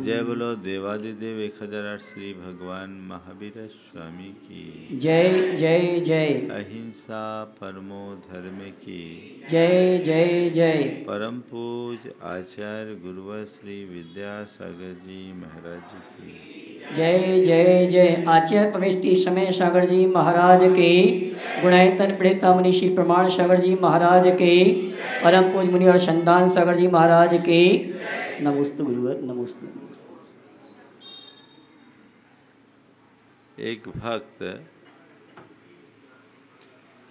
जय बोलो देवादिदेव 1008 श्री भगवान महावीर स्वामी की जय जय जय। अहिंसा परमो धर्म की जय जय जय। परम पूज आचार्य गुरुवर श्री विद्यासागर जी महाराज की जय जय जय। आचार्य परमेष्टि समय सागर जी महाराज के, गुणायतन प्रेता मनीषी प्रमाण सागर जी महाराज के, परम पूज मुनि और संतान सागर जी महाराज के। नमोस्तु गुरुवर, नमोस्तु। एक भक्त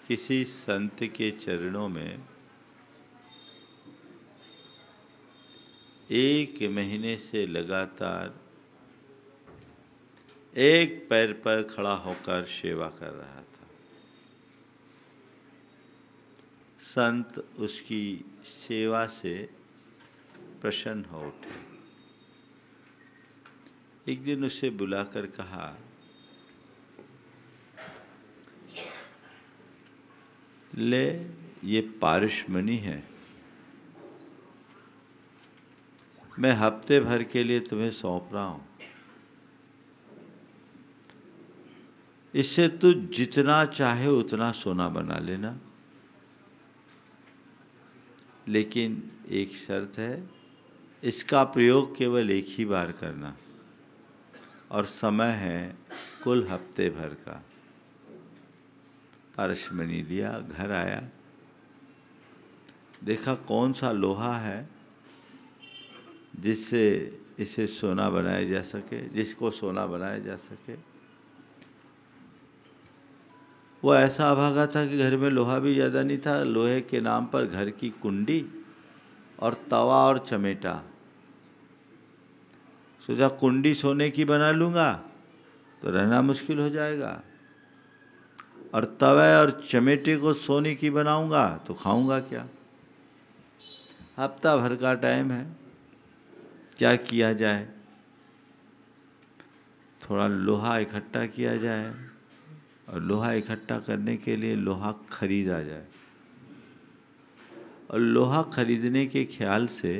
किसी संत के चरणों में 1 महीने से लगातार एक पैर पर खड़ा होकर सेवा कर रहा था। संत उसकी सेवा से प्रसन्न हो उठे। एक दिन उसे बुलाकर कहा, ले ये पारिश्रमणी है, मैं हफ्ते भर के लिए तुम्हें सौंप रहा हूं। इससे तू जितना चाहे उतना सोना बना लेना, लेकिन एक शर्त है, इसका प्रयोग केवल एक ही बार करना और समय है कुल हफ्ते भर का। पारिश्रमणी लिया, घर आया, देखा कौन सा लोहा है जिससे इसे सोना बनाया जा सके, जिसको सोना बनाया जा सके। वो ऐसा अभागा था कि घर में लोहा भी ज़्यादा नहीं था। लोहे के नाम पर घर की कुंडी और तवा और चमेटा। सोचा कुंडी सोने की बना लूँगा तो रहना मुश्किल हो जाएगा, और तवे और चमेटे को सोने की बनाऊंगा तो खाऊंगा क्या। हफ्ता भर का टाइम है, क्या किया जाए। थोड़ा लोहा इकट्ठा किया जाए, और लोहा इकट्ठा करने के लिए लोहा खरीदा जाए। और लोहा खरीदने के ख्याल से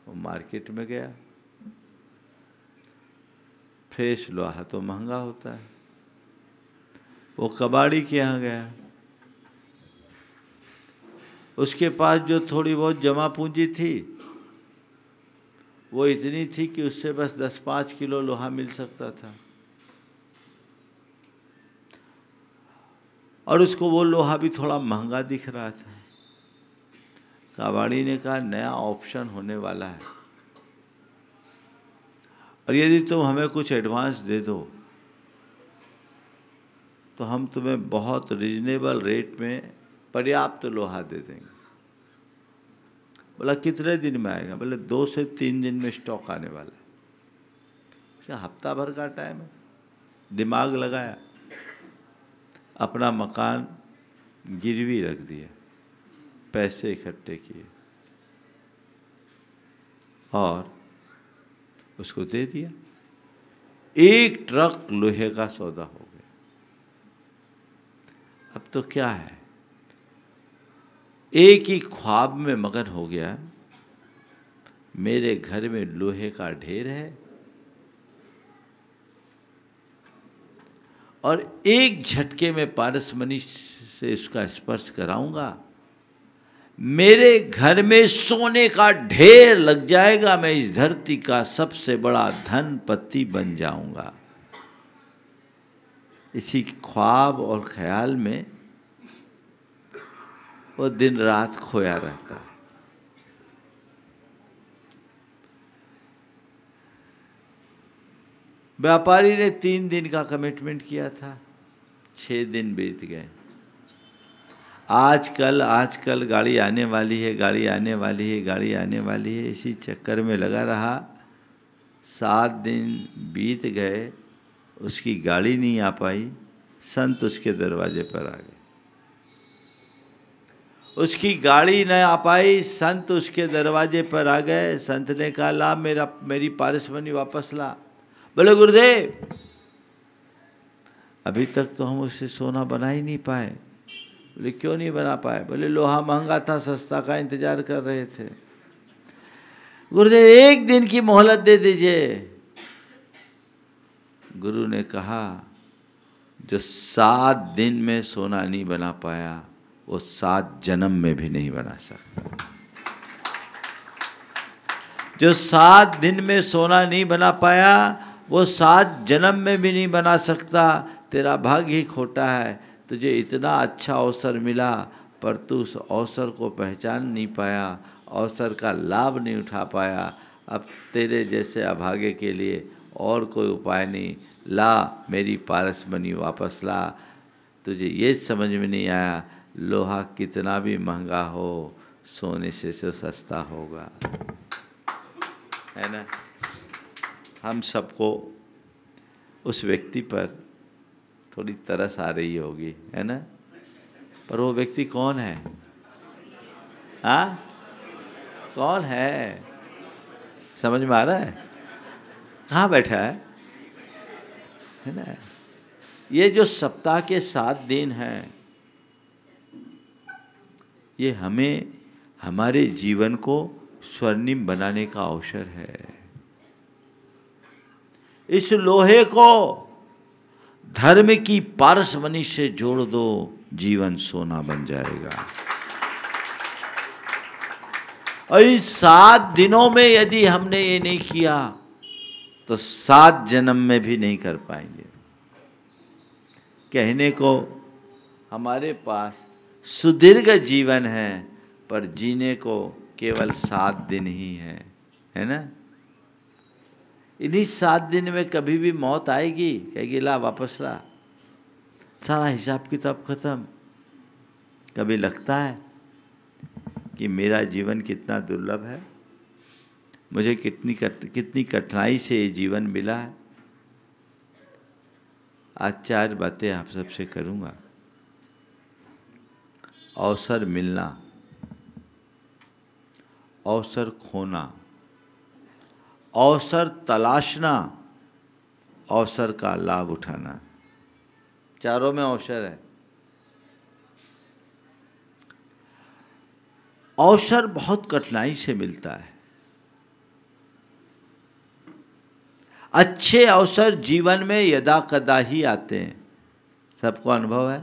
वो मार्केट में गया। फ्रेश लोहा तो महंगा होता है। वो कबाड़ी के यहाँ गया। उसके पास जो थोड़ी बहुत जमा पूंजी थी वो इतनी थी कि उससे बस 10-5 किलो लोहा मिल सकता था, और उसको वो लोहा भी थोड़ा महंगा दिख रहा था। कबाड़ी ने कहा, नया ऑप्शन होने वाला है, और यदि तुम हमें कुछ एडवांस दे दो तो हम तुम्हें बहुत रीजनेबल रेट में पर्याप्त लोहा दे देंगे। बोला कितने दिन में आएगा? बोले 2 से 3 दिन में स्टॉक आने वाला है। हफ्ता भर का टाइम है। दिमाग लगाया, अपना मकान गिरवी रख दिया, पैसे इकट्ठे किए और उसको दे दिया। 1 ट्रक लोहे का सौदा हो गया। अब तो क्या है, एक ही ख्वाब में मगन हो गया, मेरे घर में लोहे का ढेर है और एक झटके में पारसमणि से इसका स्पर्श कराऊंगा, मेरे घर में सोने का ढेर लग जाएगा, मैं इस धरती का सबसे बड़ा धनपति बन जाऊंगा। इसी ख्वाब और ख्याल में वो दिन रात खोया रहता है। व्यापारी ने 3 दिन का कमिटमेंट किया था, 6 दिन बीत गए। आजकल गाड़ी आने वाली है, गाड़ी आने वाली है, गाड़ी आने वाली है, इसी चक्कर में लगा रहा। 7 दिन बीत गए, उसकी गाड़ी नहीं आ पाई। संत उसके दरवाजे पर आ गए। उसकी गाड़ी न आ पाई, संत उसके दरवाजे पर आ गए। संत ने कहा, ला मेरी पारिश्रमणी वापस ला। बोले गुरुदेव, अभी तक तो हम उससे सोना बना ही नहीं पाए। बोले क्यों नहीं बना पाए? बोले लोहा महंगा था, सस्ता का इंतजार कर रहे थे। गुरुदेव 1 दिन की मोहलत दे दीजिए। गुरु ने कहा जो 7 दिन में सोना नहीं बना पाया वो 7 जन्म में भी नहीं बना सकता। जो 7 दिन में सोना नहीं बना पाया वो 7 जन्म में भी नहीं बना सकता। तेरा भाग्य ही खोटा है। तुझे इतना अच्छा अवसर मिला पर तू उस अवसर को पहचान नहीं पाया, अवसर का लाभ नहीं उठा पाया। अब तेरे जैसे अभागे के लिए और कोई उपाय नहीं। ला मेरी पारस मणि वापस ला। तुझे ये समझ में नहीं आया लोहा कितना भी महंगा हो सोने से तो सस्ता होगा, है ना। हम सबको उस व्यक्ति पर थोड़ी तरस आ रही होगी, है ना, पर वो व्यक्ति कौन है? हाँ, कौन है? समझ में आ रहा है? कहाँ बैठा है ना। ये जो सप्ताह के 7 दिन हैं ये हमें हमारे जीवन को स्वर्णिम बनाने का अवसर है। इस लोहे को धर्म की पारसमणि से जोड़ दो, जीवन सोना बन जाएगा। और इस 7 दिनों में यदि हमने ये नहीं किया तो 7 जन्म में भी नहीं कर पाएंगे। कहने को हमारे पास सुदीर्घ जीवन है पर जीने को केवल 7 दिन ही है ना। इन्हीं 7 दिन में कभी भी मौत आएगी, कहेगी ला वापस ला, सारा हिसाब किताब खत्म। कभी लगता है कि मेरा जीवन कितना दुर्लभ है, मुझे कितनी कठिनाई से ये जीवन मिला है। आज 4 बातें आप सबसे करूँगा। अवसर मिलना, अवसर खोना, अवसर तलाशना, अवसर का लाभ उठाना, चारों में अवसर है। अवसर बहुत कठिनाई से मिलता है। अच्छे अवसर जीवन में यदा कदा ही आते हैं, सबको अनुभव है।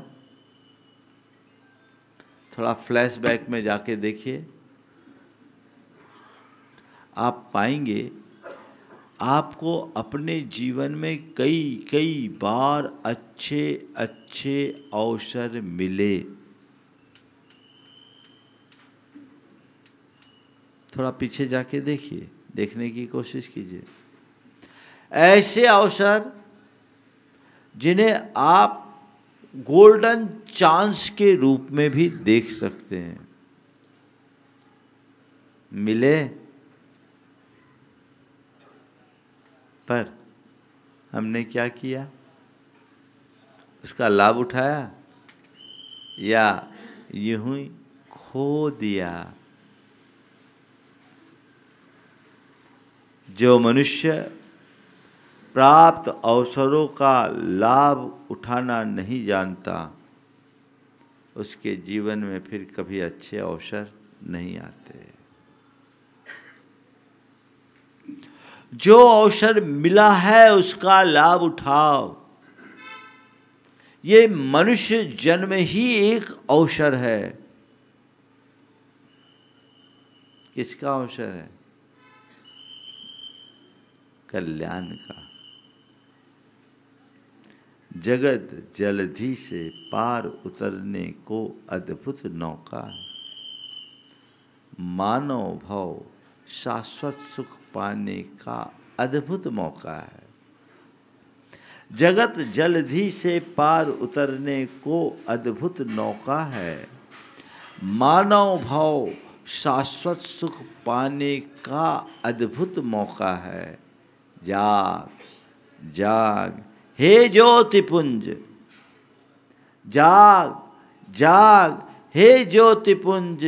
थोड़ा फ्लैशबैक में जाके देखिए, आप पाएंगे आपको अपने जीवन में कई बार अच्छे अवसर मिले। थोड़ा पीछे जाके देखिए, देखने की कोशिश कीजिए। ऐसे अवसर जिन्हें आप गोल्डन चांस के रूप में भी देख सकते हैं, मिले, पर हमने क्या किया? उसका लाभ उठाया या यूं ही खो दिया? जो मनुष्य प्राप्त अवसरों का लाभ उठाना नहीं जानता उसके जीवन में फिर कभी अच्छे अवसर नहीं आते। जो अवसर मिला है उसका लाभ उठाओ। ये मनुष्य जन्म ही एक अवसर है। किसका अवसर है? कल्याण का। जगत जलधि से पार उतरने को अद्भुत नौका है। मानव भाव शाश्वत सुख पाने का अद्भुत मौका है। जगत जलधि से पार उतरने को अद्भुत नौका है। मानव भाव शाश्वत सुख पाने का अद्भुत मौका है। जाग जाग हे ज्योतिपुंज, जाग जाग हे ज्योतिपुंज,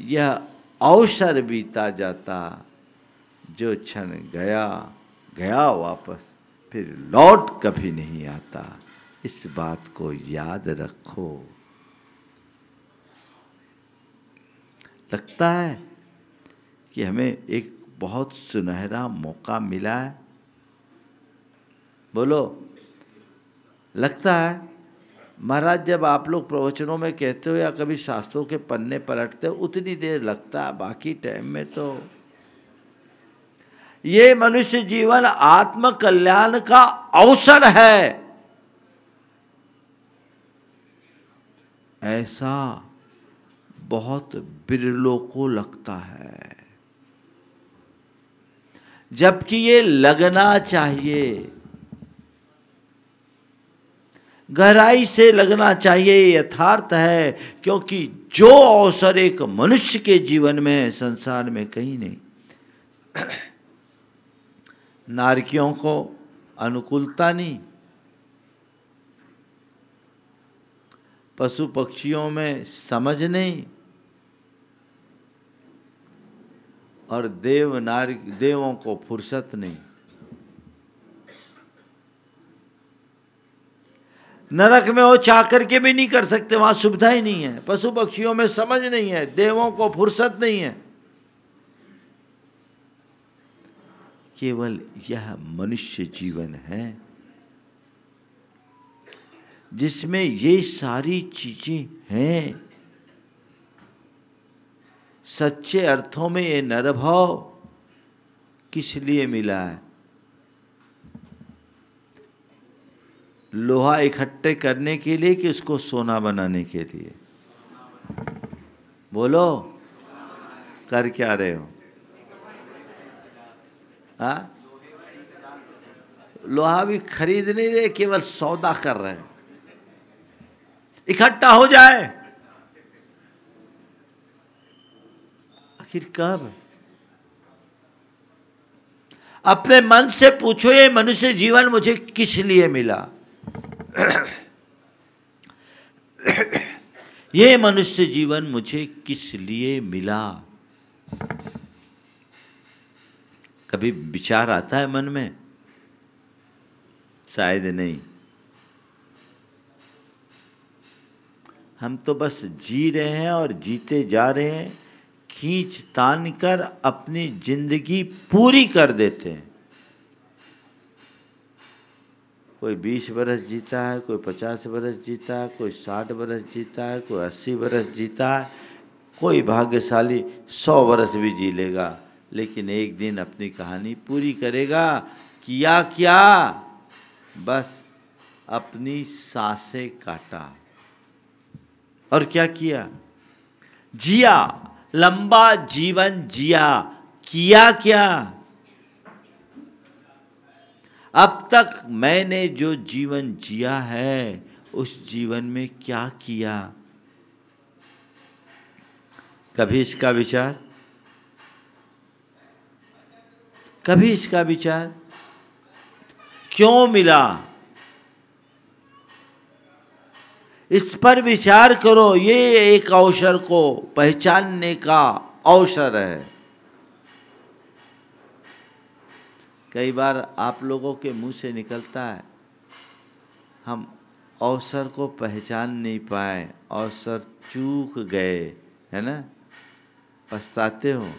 यह अवसर बीता जाता, जो क्षण गया गया वापस, फिर लौट कभी नहीं आता। इस बात को याद रखो। लगता है कि हमें एक बहुत सुनहरा मौका मिला है। बोलो, लगता है? महाराज जब आप लोग प्रवचनों में कहते हो या कभी शास्त्रों के पन्ने पलटते हो उतनी देर लगता है, बाकी टाइम में तो ये मनुष्य जीवन आत्म कल्याण का अवसर है, ऐसा बहुत बिरलों को लगता है, जबकि ये लगना चाहिए, गहराई से लगना चाहिए। यथार्थ है, क्योंकि जो अवसर एक मनुष्य के जीवन में है, संसार में कहीं नहीं। नारकियों को अनुकूलता नहीं, पशु पक्षियों में समझ नहीं, और देवों को फुर्सत नहीं। नरक में वो चाह करके भी नहीं कर सकते, वहां सुविधा ही नहीं है। पशु पक्षियों में समझ नहीं है, देवों को फुर्सत नहीं है। केवल यह मनुष्य जीवन है जिसमें ये सारी चीजें हैं। सच्चे अर्थों में ये नरभाव किस लिए मिला है? लोहा इकट्ठे करने के लिए कि उसको सोना बनाने के लिए? बोलो, कर क्या रहे हो? हाँ, लोहा भी खरीद नहीं रहे, केवल सौदा कर रहे हैं, इकट्ठा हो जाए। आखिर कब? अपने मन से पूछो, ये मनुष्य जीवन मुझे किस लिए मिला? ये मनुष्य जीवन मुझे किस लिए मिला? कभी विचार आता है मन में? शायद नहीं। हम तो बस जी रहे हैं और जीते जा रहे हैं, खींच तान कर अपनी जिंदगी पूरी कर देते हैं। कोई 20 बरस जीता है, कोई 50 बरस जीता है, कोई 60 बरस जीता है, कोई 80 बरस जीता है, कोई भाग्यशाली 100 बरस भी जी लेगा, लेकिन एक दिन अपनी कहानी पूरी करेगा। किया क्या? बस अपनी सांसें काटा। और क्या किया? जिया, लंबा जीवन जिया। किया क्या? अब तक मैंने जो जीवन जिया है, उस जीवन में क्या किया? कभी इसका विचार? कभी इसका विचार? क्यों मिला? इस पर विचार करो। ये एक अवसर को पहचानने का अवसर है। कई बार आप लोगों के मुंह से निकलता है, हम अवसर को पहचान नहीं पाए, अवसर चूक गए, है ना? पछताते हो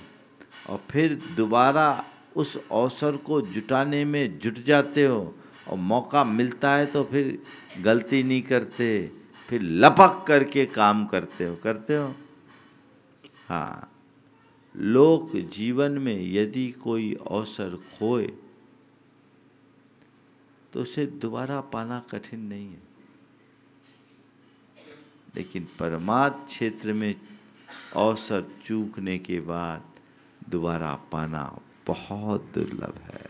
और फिर दोबारा उस अवसर को जुटाने में जुट जाते हो, और मौका मिलता है तो फिर गलती नहीं करते, फिर लपक करके काम करते हो। हाँ, लोक जीवन में यदि कोई अवसर खोए तो उसे दोबारा पाना कठिन नहीं है, लेकिन परमार्थ क्षेत्र में अवसर चूकने के बाद दोबारा पाना बहुत दुर्लभ है।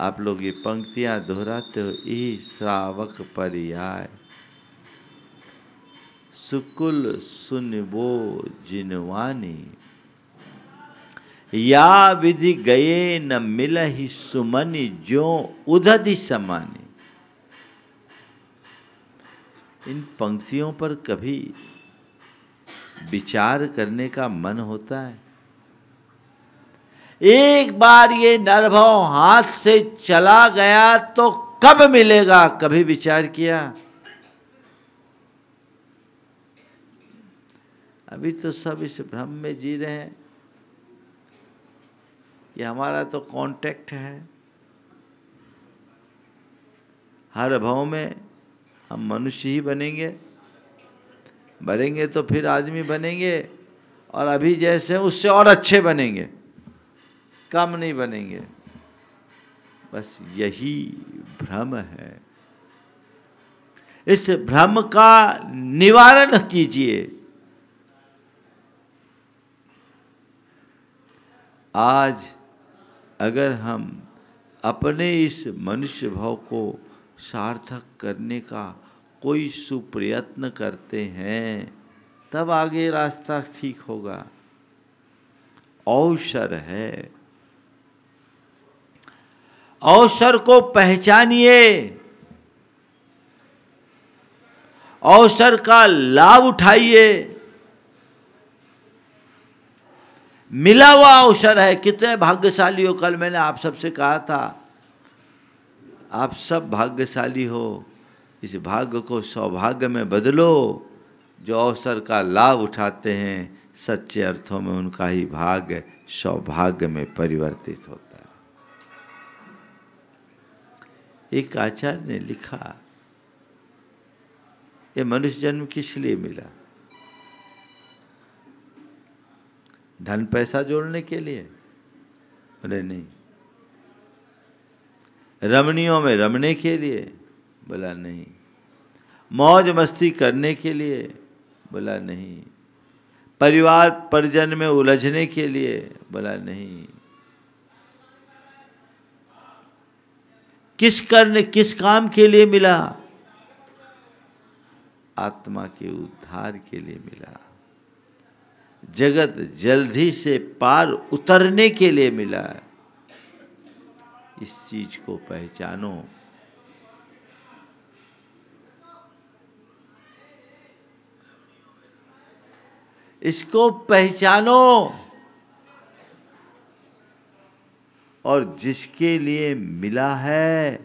आप लोग ये पंक्तियां दोहराते हो, ई श्रावक पर्याय सुकुल सुनबो जिनवानी, या विधि गए न मिलहि सुमनि ज्यो उदधि समानी। इन पंक्तियों पर कभी विचार करने का मन होता है? एक बार ये नरभाव हाथ से चला गया तो कब मिलेगा? कभी विचार किया? अभी तो सब इस भ्रम में जी रहे हैं कि हमारा तो कांटेक्ट है, हर भाव में हम मनुष्य ही बनेंगे, बनेंगे तो फिर आदमी बनेंगे, और अभी जैसे उससे और अच्छे बनेंगे, कम नहीं बनेंगे। बस यही भ्रम है। इस भ्रम का निवारण कीजिए। आज अगर हम अपने इस मनुष्य भाव को सार्थक करने का कोई सुप्रयत्न करते हैं, तब आगे रास्ता ठीक होगा। अवसर है, अवसर को पहचानिए, अवसर का लाभ उठाइए। मिला हुआ अवसर है, कितने भाग्यशाली हो। कल मैंने आप सबसे कहा था, आप सब भाग्यशाली हो। इस भाग्य को सौभाग्य में बदलो। जो अवसर का लाभ उठाते हैं, सच्चे अर्थों में उनका ही भाग्य सौभाग्य में परिवर्तित होता है। एक आचार्य ने लिखा, ये मनुष्य जन्म किस लिए मिला? धन पैसा जोड़ने के लिए? बोले नहीं। रमणियों में रमने के लिए? बोला नहीं। मौज मस्ती करने के लिए? बोला नहीं। परिवार परिजन में उलझने के लिए? बोला नहीं। किस काम के लिए मिला? आत्मा के उद्धार के लिए मिला। जगत जल्दी से पार उतरने के लिए मिला। इस चीज को पहचानो। इसको पहचानो और जिसके लिए मिला है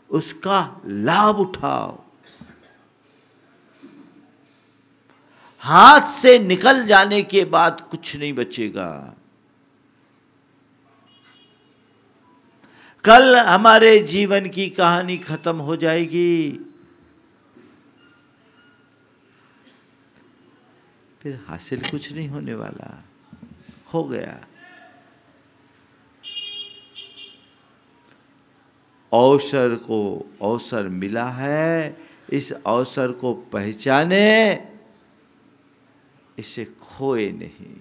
उसका लाभ उठाओ। हाथ से निकल जाने के बाद कुछ नहीं बचेगा। कल हमारे जीवन की कहानी खत्म हो जाएगी, फिर हासिल कुछ नहीं होने वाला, हो गया। अवसर मिला है, इस अवसर को पहचाने, इसे खोए नहीं,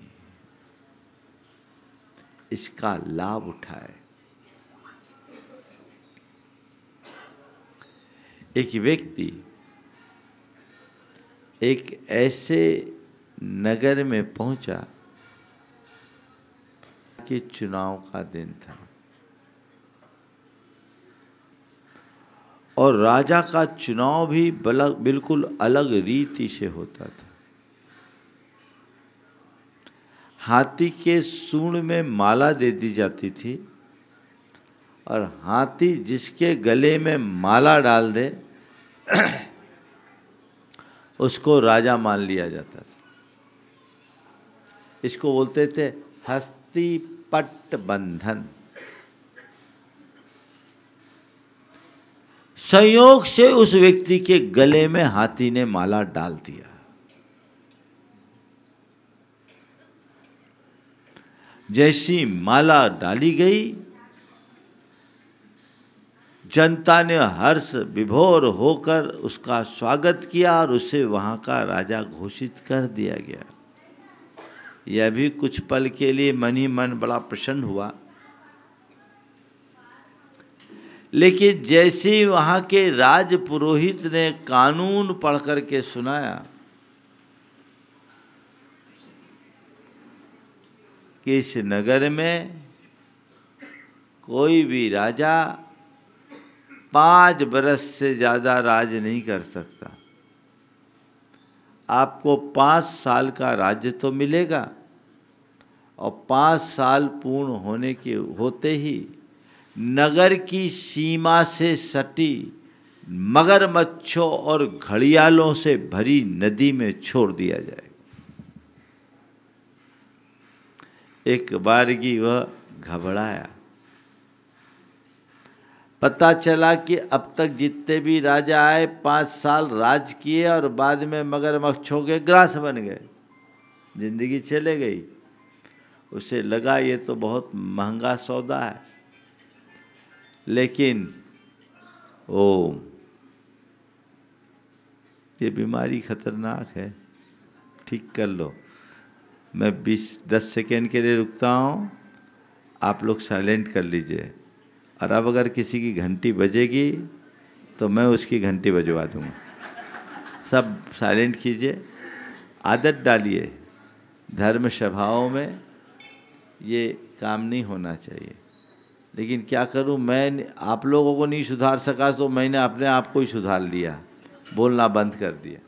इसका लाभ उठाए। एक व्यक्ति एक ऐसे नगर में पहुंचा कि चुनाव का दिन था और राजा का चुनाव भी बिल्कुल अलग रीति से होता था। हाथी के सूंड में माला दे दी जाती थी और हाथी जिसके गले में माला डाल दे उसको राजा मान लिया जाता था। इसको बोलते थे हस्ती पट्ट बंधन। संयोग से उस व्यक्ति के गले में हाथी ने माला डाल दिया। जैसी माला डाली गई, जनता ने हर्ष विभोर होकर उसका स्वागत किया और उसे वहां का राजा घोषित कर दिया गया। यह भी कुछ पल के लिए मन ही मन बड़ा प्रसन्न हुआ, लेकिन जैसे ही वहां के राज पुरोहित ने कानून पढ़ करके सुनाया कि इस नगर में कोई भी राजा 5 बरस से ज़्यादा राज नहीं कर सकता, आपको 5 साल का राज्य तो मिलेगा और 5 साल पूर्ण होते ही नगर की सीमा से सटी मगरमच्छों और घड़ियालों से भरी नदी में छोड़ दिया जाएगा। एक बारगी वह घबराया। पता चला कि अब तक जितने भी राजा आए 5 साल राज किए और बाद में मगरमच्छों के ग्रास बन गए, जिंदगी चले गई। उसे लगा ये तो बहुत महंगा सौदा है, लेकिन ओ ये बीमारी खतरनाक है, ठीक कर लो। मैं 10 सेकेंड के लिए रुकता हूँ, आप लोग साइलेंट कर लीजिए। और अब अगर किसी की घंटी बजेगी तो मैं उसकी घंटी बजवा दूँगा। सब साइलेंट कीजिए, आदत डालिए। धर्म सभाओं में ये काम नहीं होना चाहिए, लेकिन क्या करूं, मैं आप लोगों को नहीं सुधार सका तो मैंने अपने आप को ही सुधार लिया, बोलना बंद कर दिया,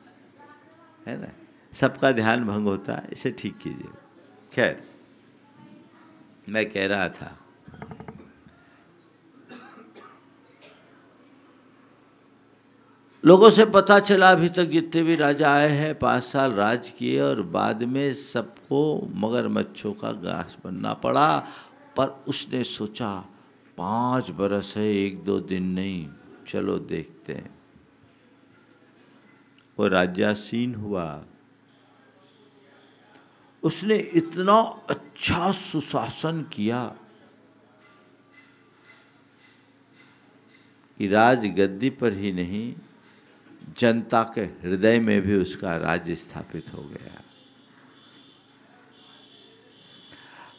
है ना। सबका ध्यान भंग होता है, इसे ठीक कीजिए। खैर, मैं कह रहा था लोगों से पता चला अभी तक जितने भी राजा आए हैं 5 साल राज किए और बाद में सबको मगरमच्छों का घास बनना पड़ा। पर उसने सोचा 5 बरस है, 1-2 दिन नहीं, चलो देखते हैं। वो राज्यासीन हुआ। उसने इतना अच्छा सुशासन किया कि राज गद्दी पर ही नहीं, जनता के हृदय में भी उसका राज्य स्थापित हो गया।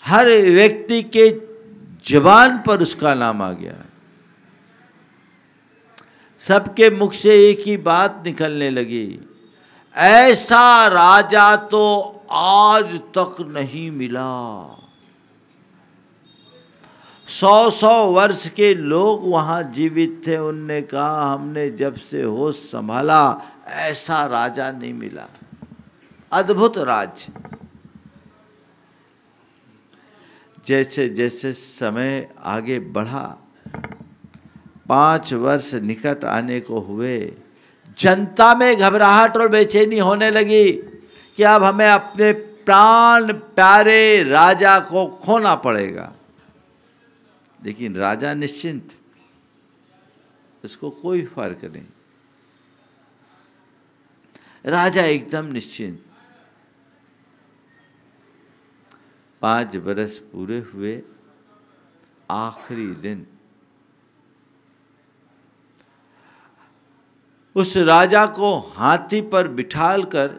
हर व्यक्ति के जुबान पर उसका नाम आ गया। सबके मुख से एक ही बात निकलने लगी, ऐसा राजा तो आज तक नहीं मिला। 100 वर्ष के लोग वहाँ जीवित थे। उनने कहा हमने जब से होश संभाला ऐसा राजा नहीं मिला। अद्भुत राज्य। जैसे जैसे समय आगे बढ़ा, 5 वर्ष निकट आने को हुए, जनता में घबराहट और बेचैनी होने लगी कि अब हमें अपने प्राण प्यारे राजा को खोना पड़ेगा। लेकिन राजा निश्चिंत, उसको कोई फर्क नहीं। राजा एकदम निश्चिंत। 5 बरस पूरे हुए, आखिरी दिन उस राजा को हाथी पर बिठालकर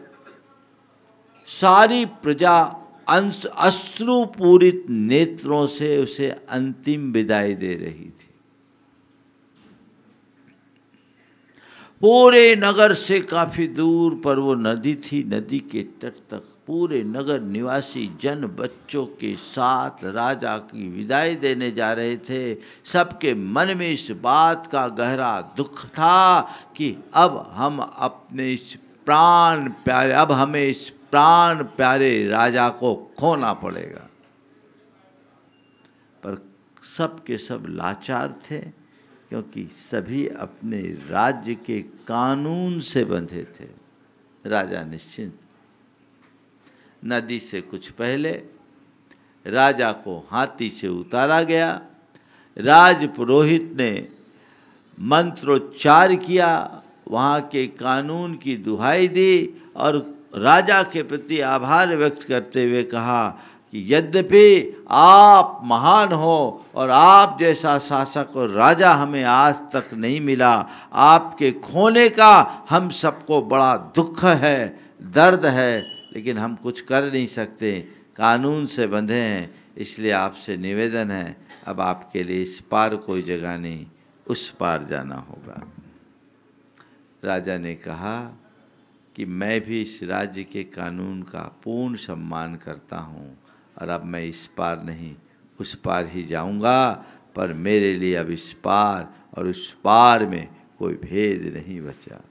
सारी प्रजा अश्रुपूरित नेत्रों से उसे अंतिम विदाई दे रही थी। पूरे नगर से काफी दूर पर वो नदी थी। नदी के तट तक पूरे नगर निवासी जन बच्चों के साथ राजा की विदाई देने जा रहे थे। सबके मन में इस बात का गहरा दुख था कि अब हम अपने इस प्राण प्यारे, अब हमें इस प्राण प्यारे राजा को खोना पड़ेगा। पर सब के सब लाचार थे, क्योंकि सभी अपने राज्य के कानून से बंधे थे। राजा निश्चिंत। नदी से कुछ पहले राजा को हाथी से उतारा गया। राज पुरोहित ने मंत्रोच्चार किया, वहाँ के कानून की दुहाई दी और राजा के प्रति आभार व्यक्त करते हुए कहा कि यद्यपि आप महान हो और आप जैसा शासक और राजा हमें आज तक नहीं मिला, आपके खोने का हम सबको बड़ा दुख है, दर्द है, लेकिन हम कुछ कर नहीं सकते, कानून से बंधे हैं। इसलिए आपसे निवेदन है, अब आपके लिए इस पार कोई जगह नहीं, उस पार जाना होगा। राजा ने कहा कि मैं भी इस राज्य के कानून का पूर्ण सम्मान करता हूँ और अब मैं इस पार नहीं उस पार ही जाऊँगा, पर मेरे लिए अब इस पार और उस पार में कोई भेद नहीं बचा।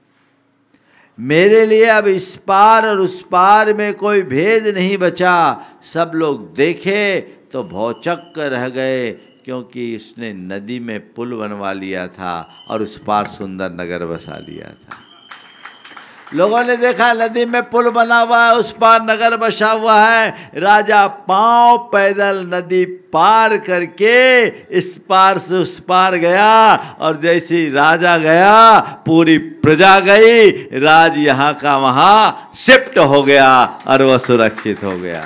मेरे लिए अब इस पार और उस पार में कोई भेद नहीं बचा। सब लोग देखे तो भौचक्क रह गए, क्योंकि उसने नदी में पुल बनवा लिया था और उस पार सुंदर नगर बसा लिया था। लोगों ने देखा नदी में पुल बना हुआ है, उस पार नगर बसा हुआ है। राजा पांव पैदल नदी पार करके इस पार से उस पार गया, और जैसे ही राजा गया पूरी प्रजा गई, राज यहाँ का वहाँ शिफ्ट हो गया और वह सुरक्षित हो गया।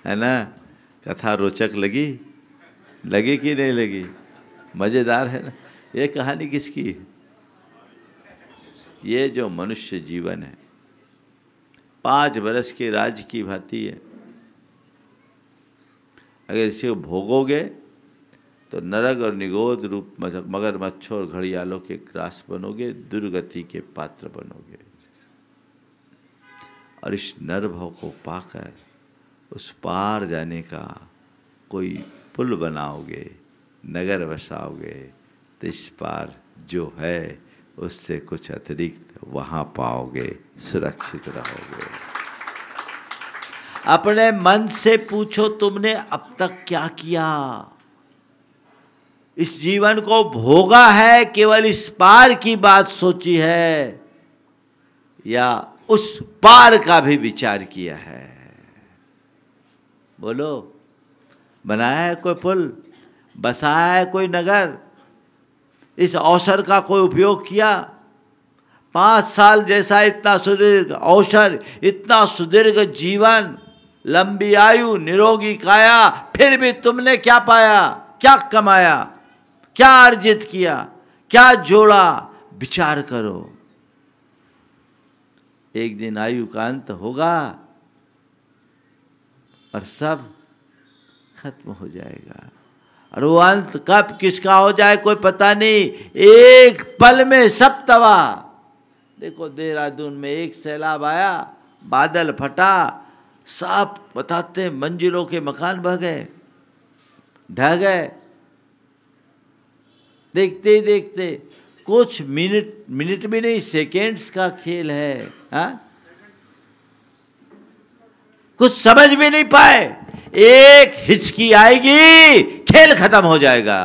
है ना? कथा रोचक लगी? लगी कि नहीं लगी? मजेदार है ना? ये कहानी किसकी है? ये जो मनुष्य जीवन है 5 वर्ष के राज्य की भांति है। अगर इसे भोगोगे तो नरक और निगोद रूप मगरमच्छ और घड़ियालों के ग्रास बनोगे, दुर्गति के पात्र बनोगे। और इस नरभव को पाकर उस पार जाने का कोई पुल बनाओगे, नगर बसाओगे, तो इस पार जो है उससे कुछ अतिरिक्त वहाँ पाओगे, सुरक्षित रहोगे। अपने मन से पूछो, तुमने अब तक क्या किया? इस जीवन को भोगा है, केवल इस पार की बात सोची है, या उस पार का भी विचार किया है? बोलो, बनाया है कोई पुल? बसाया है कोई नगर? इस अवसर का कोई उपयोग किया? 5 साल जैसा इतना सुदीर्घ अवसर, इतना सुदीर्घ जीवन, लंबी आयु, निरोगी काया, फिर भी तुमने क्या पाया? क्या कमाया? क्या अर्जित किया? क्या जोड़ा? विचार करो। एक दिन आयु का अंत होगा और सब खत्म हो जाएगा। और वो अंत कब किसका हो जाए कोई पता नहीं, एक पल में सब तबाह। देखो देहरादून में एक सैलाब आया, बादल फटा, सब बताते मंजिलों के मकान बह गए, ढह गए। देखते ही देखते, कुछ मिनट भी नहीं, सेकेंड्स का खेल है। हाँ, कुछ समझ भी नहीं पाए, एक हिचकी आएगी, खेल खत्म हो जाएगा।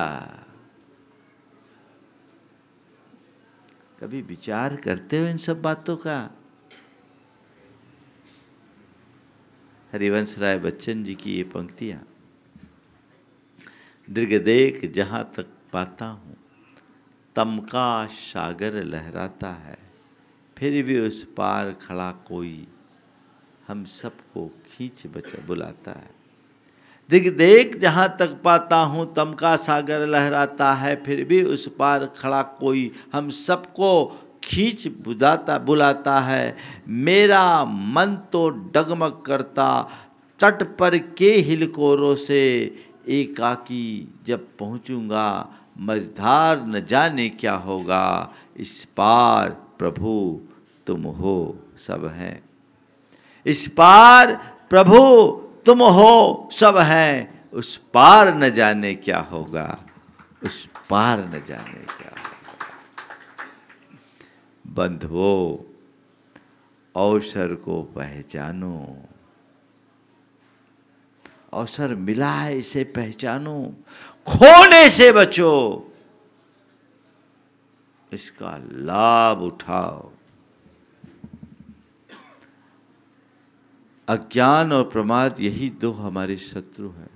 कभी विचार करते हो इन सब बातों का? हरिवंश राय बच्चन जी की ये पंक्तियां, दीर्घ देख जहां तक पाता हूं, तम का सागर लहराता है, फिर भी उस पार खड़ा कोई हम सबको खींच बुलाता है। देख जहाँ तक पाता हूँ, तम का सागर लहराता है, फिर भी उस पार खड़ा कोई हम सबको खींच बुलाता है। मेरा मन तो डगमग करता तट पर के हिलकोरों से, एकाकी जब पहुँचूँगा मझधार न जाने क्या होगा। इस पार प्रभु तुम हो सब हैं, इस पार प्रभु तुम हो सब हैं, उस पार न जाने क्या होगा, उस पार न जाने क्या होगा। बंधुओं, अवसर को पहचानो, अवसर मिला है इसे पहचानो, खोने से बचो, इसका लाभ उठाओ। अज्ञान और प्रमाद यही 2 हमारे शत्रु हैं।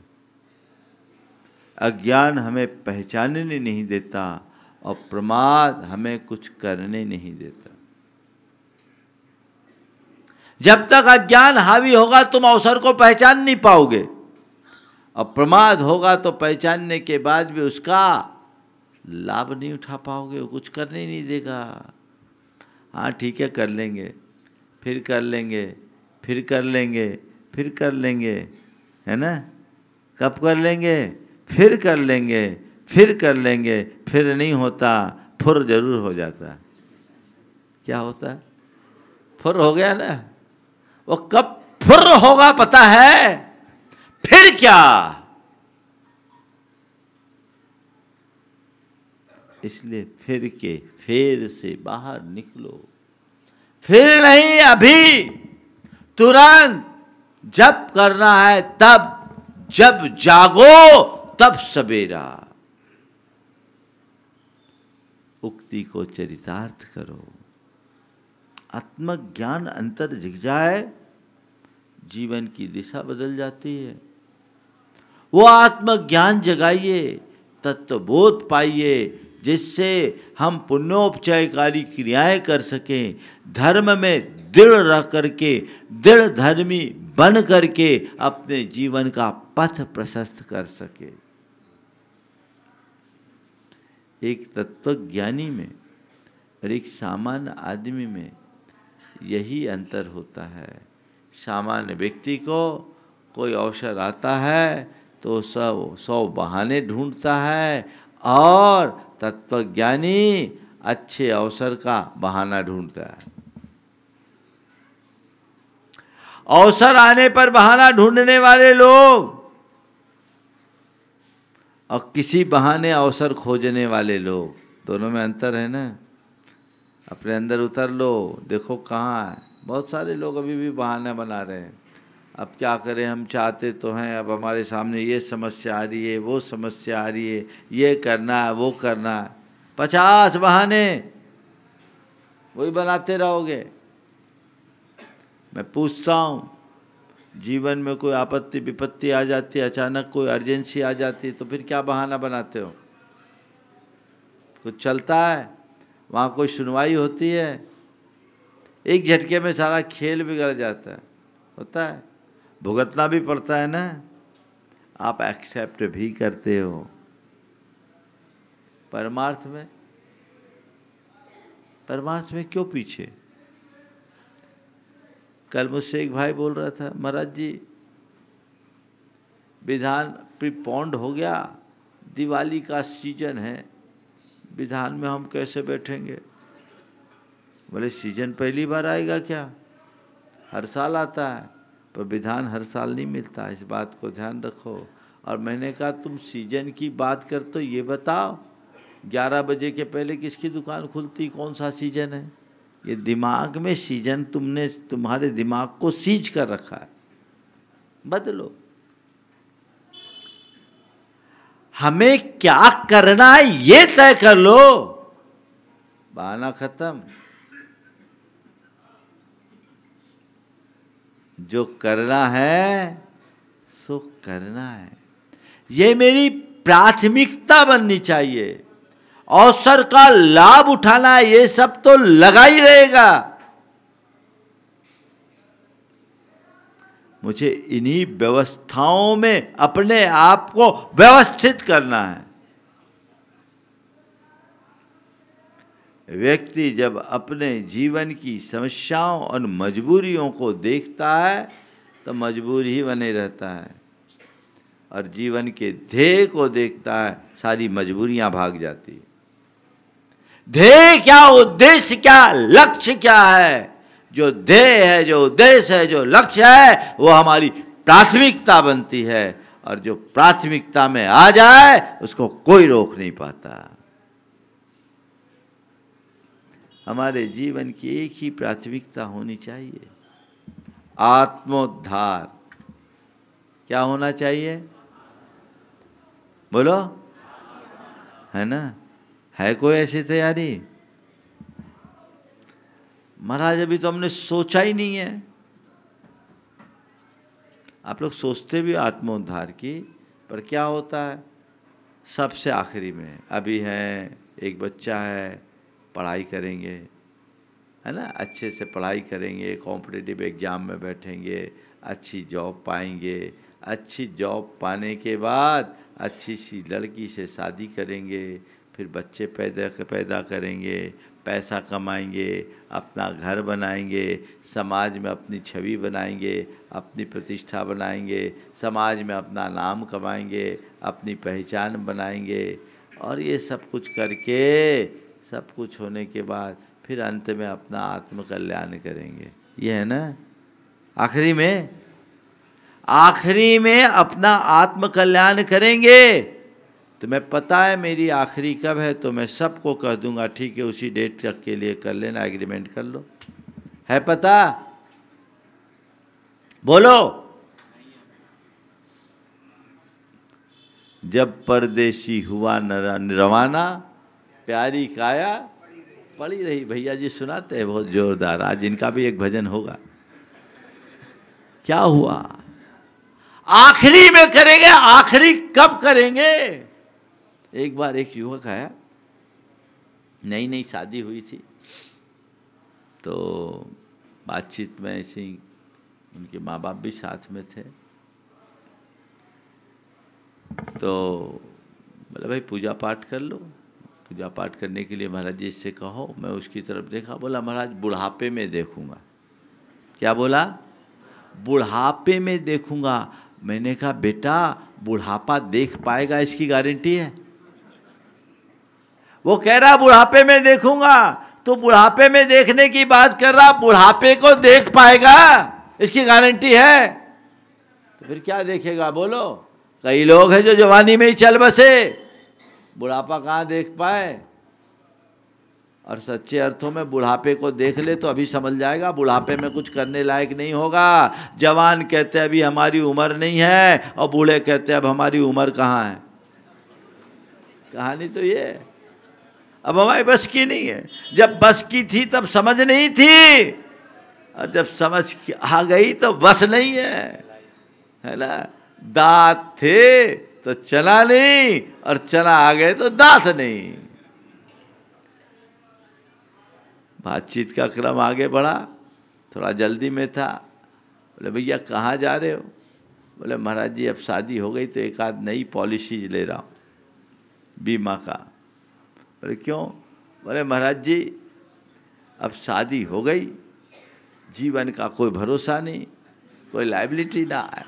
अज्ञान हमें पहचानने नहीं देता और प्रमाद हमें कुछ करने नहीं देता। जब तक अज्ञान हावी होगा तुम अवसर को पहचान नहीं पाओगे, और प्रमाद होगा तो पहचानने के बाद भी उसका लाभ नहीं उठा पाओगे, वो कुछ करने नहीं देगा। हाँ ठीक है, कर लेंगे, फिर कर लेंगे, फिर कर लेंगे, फिर कर लेंगे, है ना? कब कर लेंगे? फिर कर लेंगे, फिर कर लेंगे, फिर नहीं होता, फुर जरूर हो जाता। क्या होता है? फुर हो गया ना। वो कब फुर होगा पता है? फिर क्या? इसलिए फिर से बाहर निकलो। फिर नहीं, अभी, तुरंत, जब करना है तब, जब जागो तब सवेरा। उक्ति को चरितार्थ करो। आत्मज्ञान अंतर दिख जाए, जीवन की दिशा बदल जाती है। वो आत्मज्ञान जगाइए, तत्वबोध पाइए, जिससे हम पुण्योपचयकारी क्रियाएं कर सकें, धर्म में दृढ़ रह करके, दृढ़ धर्मी बन करके अपने जीवन का पथ प्रशस्त कर सके। एक तत्वज्ञानी में और एक सामान्य आदमी में यही अंतर होता है। सामान्य व्यक्ति को कोई अवसर आता है तो सब 100 बहाने ढूंढता है, और तत्वज्ञानी अच्छे अवसर का बहाना ढूंढता है। अवसर आने पर बहाना ढूंढने वाले लोग और किसी बहाने अवसर खोजने वाले लोग, दोनों में अंतर है ना। अपने अंदर उतर लो, देखो कहाँ है। बहुत सारे लोग अभी भी बहाना बना रहे हैं। अब क्या करें, हम चाहते तो हैं, अब हमारे सामने ये समस्या आ रही है, वो समस्या आ रही है, ये करना है, वो करना है। 50 बहाने वही बनाते रहोगे। मैं पूछता हूँ, जीवन में कोई आपत्ति विपत्ति आ जाती है, अचानक कोई अर्जेंसी आ जाती है, तो फिर क्या बहाना बनाते हो? कुछ चलता है? वहाँ कोई सुनवाई होती है? एक झटके में सारा खेल बिगड़ जाता है। होता है, भुगतना भी पड़ता है ना। आप एक्सेप्ट भी करते हो। परमार्थ में क्यों पीछे? कल मुझसे एक भाई बोल रहा था, महाराज जी विधान प्रीपोन्ड हो गया, दिवाली का सीजन है, विधान में हम कैसे बैठेंगे? बोले सीजन पहली बार आएगा क्या? हर साल आता है, पर विधान हर साल नहीं मिलता, इस बात को ध्यान रखो। और मैंने कहा तुम सीजन की बात कर तो ये बताओ, 11 बजे के पहले किसकी दुकान खुलती, कौन सा सीजन है? ये दिमाग में सीजन तुमने तुम्हारे दिमाग को सीज कर रखा है, बदलो। हमें क्या करना है ये तय कर लो, बहाना खत्म। जो करना है सो करना है, ये मेरी प्राथमिकता बननी चाहिए। अवसर का लाभ उठाना है, ये सब तो लगा ही रहेगा। मुझे इन्हीं व्यवस्थाओं में अपने आप को व्यवस्थित करना है। व्यक्ति जब अपने जीवन की समस्याओं और मजबूरियों को देखता है तो मजबूर ही बने रहता है, और जीवन के ध्येय को देखता है, सारी मजबूरियां भाग जाती है। ध्येय क्या, उद्देश्य क्या, लक्ष्य क्या है? जो ध्येय है, जो उद्देश्य है, जो लक्ष्य है, वो हमारी प्राथमिकता बनती है, और जो प्राथमिकता में आ जाए उसको कोई रोक नहीं पाता। हमारे जीवन की एक ही प्राथमिकता होनी चाहिए, आत्मोद्धार। क्या होना चाहिए? बोलो, है ना? है कोई ऐसी तैयारी? महाराज अभी तो हमने सोचा ही नहीं है। आप लोग सोचते भी आत्मोद्धार की, पर क्या होता है सबसे आखिरी में। अभी है, एक बच्चा है, पढ़ाई करेंगे, है ना, अच्छे से पढ़ाई करेंगे, कॉम्पिटिटिव एग्ज़ाम में बैठेंगे, अच्छी जॉब पाएंगे, अच्छी जॉब पाने के बाद अच्छी सी लड़की से शादी करेंगे, फिर बच्चे पैदा करेंगे, पैसा कमाएंगे, अपना घर बनाएंगे, समाज में अपनी छवि बनाएंगे, अपनी प्रतिष्ठा बनाएंगे, समाज में अपना नाम कमाएंगे, अपनी पहचान बनाएंगे, और ये सब कुछ करके, सब कुछ होने के बाद फिर अंत में अपना आत्मकल्याण करेंगे। ये है ना, आखिरी में अपना आत्मकल्याण करेंगे। तुम्हें पता है मेरी आखिरी कब है? तो मैं सबको कह दूंगा ठीक है, उसी डेट तक के लिए कर लेना, एग्रीमेंट कर लो। है पता? बोलो। जब परदेसी हुआ रवाना, प्यारी काया पड़ी रही, भैया जी सुनाते हैं बहुत जोरदार, आज इनका भी एक भजन होगा। क्या हुआ? आखिरी में करेंगे, आखिरी कब करेंगे? एक बार एक युवक आया, नई नई शादी हुई थी, तो बातचीत में ऐसे ही उनके माँ बाप भी साथ में थे, तो बोला भाई पूजा पाठ कर लो। पूजा पाठ करने के लिए महाराज जी इससे कहो। मैं उसकी तरफ देखा, बोला महाराज बुढ़ापे में देखूंगा। क्या बोला? बुढ़ापे में देखूंगा। मैंने कहा बेटा बुढ़ापा देख पाएगा इसकी गारंटी है? वो कह रहा बुढ़ापे में देखूंगा, तो बुढ़ापे में देखने की बात कर रहा, बुढ़ापे को देख पाएगा इसकी गारंटी है? तो फिर क्या देखेगा बोलो? कई लोग हैं जो जवानी में ही चल बसे, बुढ़ापा कहाँ देख पाए। और सच्चे अर्थों में बुढ़ापे को देख ले तो अभी समझ जाएगा बुढ़ापे में कुछ करने लायक नहीं होगा। जवान कहते अभी हमारी उम्र नहीं है, और बूढ़े कहते अब हमारी उम्र कहाँ है। कहानी तो ये है, अब हमारी बस की नहीं है। जब बस की थी तब समझ नहीं थी, और जब समझ आ गई तो बस नहीं है ना। दांत थे तो चना नहीं, और चना आ गए तो दांत नहीं। बातचीत का क्रम आगे बढ़ा, थोड़ा जल्दी में था। बोले भैया कहाँ जा रहे हो? बोले महाराज जी अब शादी हो गई तो एक आध नई पॉलिसीज ले रहा हूँ बीमा का। बोले क्यों? बोले महाराज जी अब शादी हो गई, जीवन का कोई भरोसा नहीं, कोई लायबिलिटी ना है,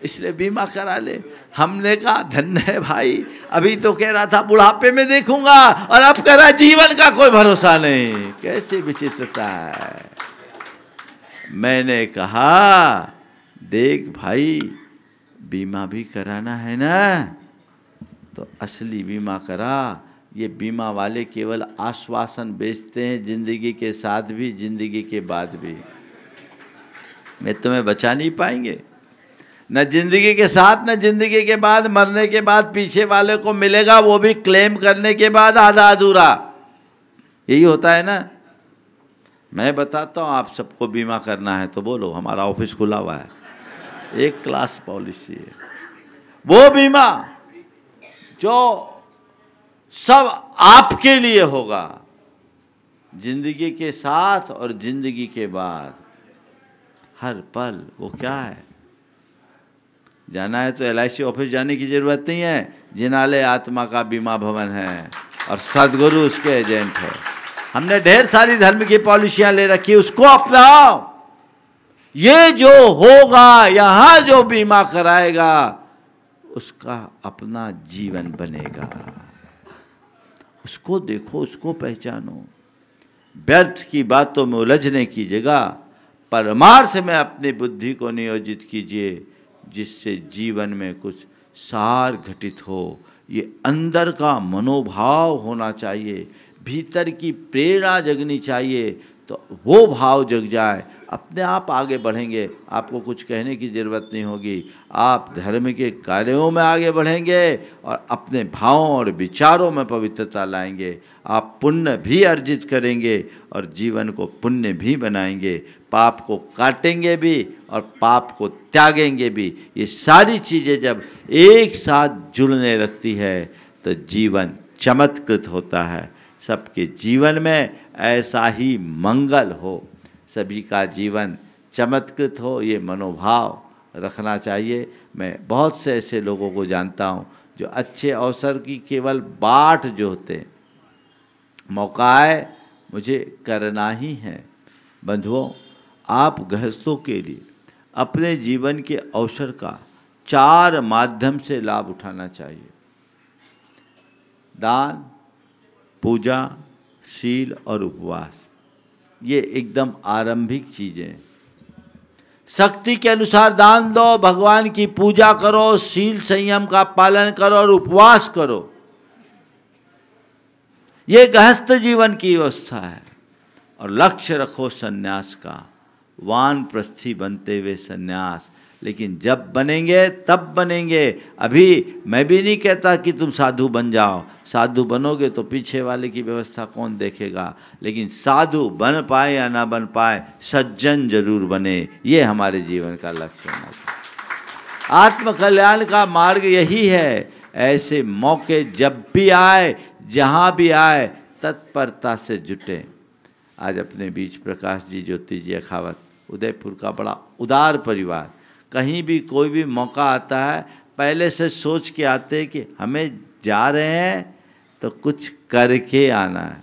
इसलिए बीमा करा ले। हमने कहा धन्य है भाई, अभी तो कह रहा था बुढ़ापे में देखूंगा, और अब कह रहा जीवन का कोई भरोसा नहीं। कैसी विचित्रता है। मैंने कहा देख भाई बीमा भी कराना है ना, तो असली बीमा करा। ये बीमा वाले केवल आश्वासन बेचते हैं, जिंदगी के साथ भी जिंदगी के बाद भी। मैं तुम्हें बचा नहीं पाएंगे, न जिंदगी के साथ न जिंदगी के बाद। मरने के बाद पीछे वाले को मिलेगा, वो भी क्लेम करने के बाद आधा अधूरा। यही होता है ना। मैं बताता हूँ, आप सबको बीमा करना है तो बोलो, हमारा ऑफिस खुला हुआ है, एक क्लास पॉलिसी है। वो बीमा जो सब आपके लिए होगा, जिंदगी के साथ और जिंदगी के बाद, हर पल। वो क्या है? जाना है तो LIC ऑफिस जाने की जरूरत नहीं है, जिनालय आत्मा का बीमा भवन है, और सदगुरु उसके एजेंट है। हमने ढेर सारी धर्म की पॉलिसियां ले रखी, उसको अपनाओ। ये जो होगा, यहाँ जो बीमा कराएगा, उसका अपना जीवन बनेगा। उसको देखो, उसको पहचानो। व्यर्थ की बातों में उलझने की जगह परमार्थ में अपनी बुद्धि को नियोजित कीजिए, जिससे जीवन में कुछ सार घटित हो। ये अंदर का मनोभाव होना चाहिए, भीतर की प्रेरणा जगनी चाहिए, तो वो भाव जग जाए, अपने आप आगे बढ़ेंगे। आपको कुछ कहने की ज़रूरत नहीं होगी। आप धर्म के कार्यों में आगे बढ़ेंगे और अपने भावों और विचारों में पवित्रता लाएंगे। आप पुण्य भी अर्जित करेंगे और जीवन को पुण्य भी बनाएंगे। पाप को काटेंगे भी और पाप को त्यागेंगे भी। ये सारी चीज़ें जब एक साथ जुड़ने लगती है तो जीवन चमत्कृत होता है। सबके जीवन में ऐसा ही मंगल हो, सभी का जीवन चमत्कृत हो, ये मनोभाव रखना चाहिए। मैं बहुत से ऐसे लोगों को जानता हूँ जो अच्छे अवसर की केवल बाट जोहते हैं। मौका आए मुझे करना ही है। बंधुओं, आप गृहस्थों के लिए अपने जीवन के अवसर का 4 माध्यम से लाभ उठाना चाहिए: दान, पूजा, शील और उपवास। ये एकदम आरंभिक चीज़ें हैं। शक्ति के अनुसार दान दो, भगवान की पूजा करो, शील संयम का पालन करो और उपवास करो। ये गृहस्थ जीवन की व्यवस्था है। और लक्ष्य रखो सन्यास का, वानप्रस्थी बनते हुए सन्यास। लेकिन जब बनेंगे तब बनेंगे। अभी मैं भी नहीं कहता कि तुम साधु बन जाओ, साधु बनोगे तो पीछे वाले की व्यवस्था कौन देखेगा, लेकिन साधु बन पाए या ना बन पाए, सज्जन जरूर बने, ये हमारे जीवन का लक्ष्य होना चाहिए। आत्मकल्याण का मार्ग यही है। ऐसे मौके जब भी आए, जहाँ भी आए, तत्परता से जुटे। आज अपने बीच प्रकाश जी, ज्योति जी अखावत, उदयपुर का बड़ा उदार परिवार। कहीं भी कोई भी मौका आता है, पहले से सोच के आते कि हमें जा रहे हैं तो कुछ करके आना है।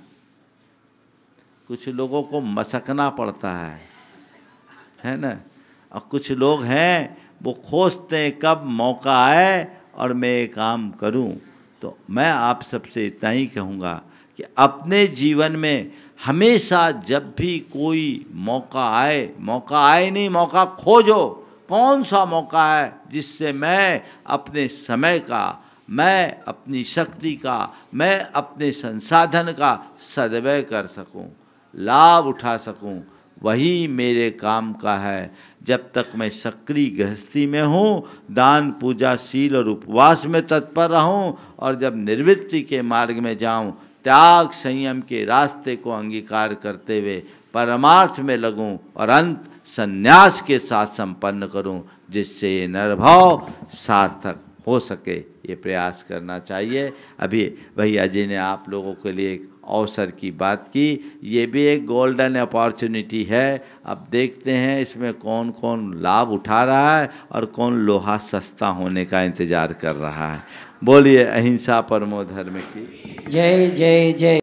कुछ लोगों को मसकना पड़ता है ना। और कुछ लोग हैं वो खोजते हैं कब मौका आए और मैं ये काम करूं। तो मैं आप सबसे इतना ही कहूँगा कि अपने जीवन में हमेशा जब भी कोई मौका आए नहीं, मौका खोजो। कौन सा मौका है जिससे मैं अपने समय का, मैं अपनी शक्ति का, मैं अपने संसाधन का सदव्यय कर सकूं, लाभ उठा सकूं, वही मेरे काम का है। जब तक मैं सक्रिय गृहस्थी में हूँ, दान पूजा शील और उपवास में तत्पर रहूँ, और जब निवृत्ति के मार्ग में जाऊँ, त्याग संयम के रास्ते को अंगीकार करते हुए परमार्थ में लगूं और अंत संन्यास के साथ संपन्न करूं, जिससे ये नरभाव सार्थक हो सके। ये प्रयास करना चाहिए। अभी भैया जी ने आप लोगों के लिए एक अवसर की बात की, ये भी एक गोल्डन अपॉर्चुनिटी है। अब देखते हैं इसमें कौन कौन लाभ उठा रहा है और कौन लोहा सस्ता होने का इंतजार कर रहा है। बोलिए अहिंसा परमो धर्म की जय जय जय।